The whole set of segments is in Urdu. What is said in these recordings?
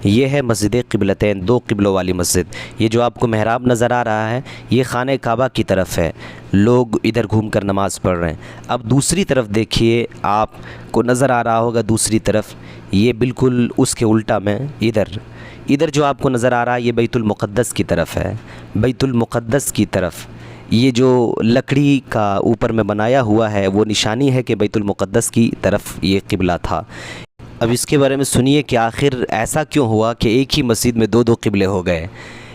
یہ ہے مسجد قبلتین، دو قبلوں والی مسجد۔ یہ جو آپ کو محراب نظر آ رہا ہے یہ خانہ کعبہ کی طرف ہے، لوگ ادھر گھوم کر نماز پڑھ رہے ہیں۔ اب دوسری طرف دیکھیے، آپ کو نظر آ رہا ہوگا دوسری طرف، یہ بالکل اس کے الٹا میں ادھر جو آپ کو نظر آ رہا ہے یہ بیت المقدس کی طرف ہے، بیت المقدس کی طرف۔ یہ جو لکڑی کا اوپر میں بنایا ہوا ہے وہ نشانی ہے کہ بیت المقدس کی طرف یہ قبلہ تھا۔ اب اس کے بارے میں سنیے کہ آخر ایسا کیوں ہوا کہ ایک ہی مسجد میں دو قبلے ہو گئے،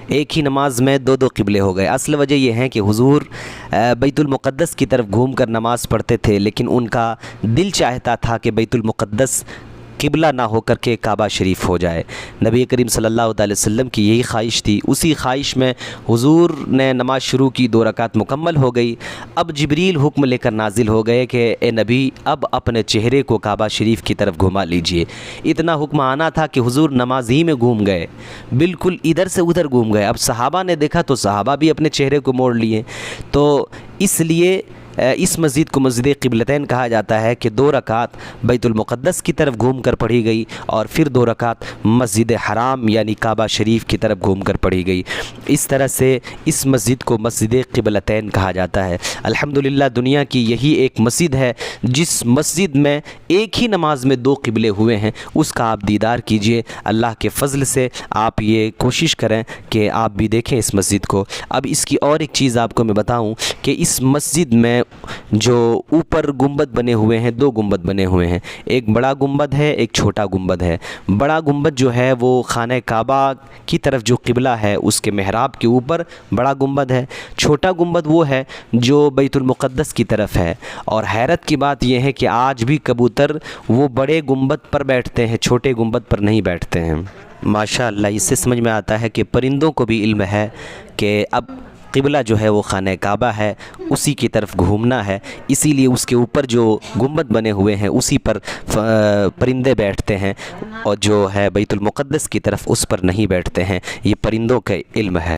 ایک ہی نماز میں دو قبلے ہو گئے۔ اصل وجہ یہ ہے کہ حضور بیت المقدس کی طرف گھوم کر نماز پڑھتے تھے، لیکن ان کا دل چاہتا تھا کہ بیت المقدس قبلہ نہ ہو کر کے کعبہ شریف ہو جائے۔ نبی کریم صلی اللہ علیہ وسلم کی یہی خواہش تھی، اسی خواہش میں حضور نے نماز شروع کی، 2 رکعت مکمل ہو گئی۔ اب جبریل حکم لے کر نازل ہو گئے کہ اے نبی اب اپنے چہرے کو کعبہ شریف کی طرف گھما لیجئے۔ اتنا حکم آنا تھا کہ حضور نماز ہی میں گھوم گئے، بالکل ادھر سے ادھر گھوم گئے۔ اب صحابہ نے دیکھا تو صحابہ بھی اپنے چہرے کو موڑ لیے، تو اس لیے اس مسجد کو مسجد قبلتین کہا جاتا ہے کہ 2 رکعت بیت المقدس کی طرف گھوم کر پڑھی گئی اور پھر 2 رکعت مسجد حرام یعنی کعبہ شریف کی طرف گھوم کر پڑھی گئی۔ اس طرح سے اس مسجد کو مسجد قبلتین کہا جاتا ہے۔ الحمدللہ دنیا کی یہی ایک مسجد ہے جس مسجد میں ایک ہی نماز میں 2 قبلے ہوئے ہیں، اس کا آپ دیدار کیجئے۔ اللہ کے فضل سے آپ یہ کوشش کریں کہ آپ بھی دیکھیں اس مسجد کو۔ اب اس کی اور ایک چیز آپ کو میں بتاؤں کہ اس مسجد میں جو اوپر گنبد بنے ہوئے ہیں، 2 گنبد بنے ہوئے ہیں، ایک بڑا گنبد ہے، ایک چھوٹا گنبد ہے۔ بڑا گنبد جو ہے وہ خانہ کعبہ کی طرف جو قبلہ ہے اس کے محراب کے اوپر بڑا گنبد ہے۔ چھوٹا گنبد وہ ہے جو بیت المقدس کی طرف ہے، اور حیرت کی بات یہ ہے کہ آج بھی کبوتر وہ بڑے گنبد پر بیٹھتے ہیں، چھوٹے گنبد پر نہیں بیٹھتے ہیں۔ ماشاءاللہ اس سے سمجھ میں آتا ہے کہ پرندوں کو بھی علم ہے کہ اب قبلہ جو ہے وہ خانہ کعبہ ہے، اسی کی طرف گھومنا ہے، اسی لیے اس کے اوپر جو گنبد بنے ہوئے ہیں اسی پر پرندے بیٹھتے ہیں، اور جو ہے بیت المقدس کی طرف اس پر نہیں بیٹھتے ہیں۔ یہ پرندوں کا علم ہے۔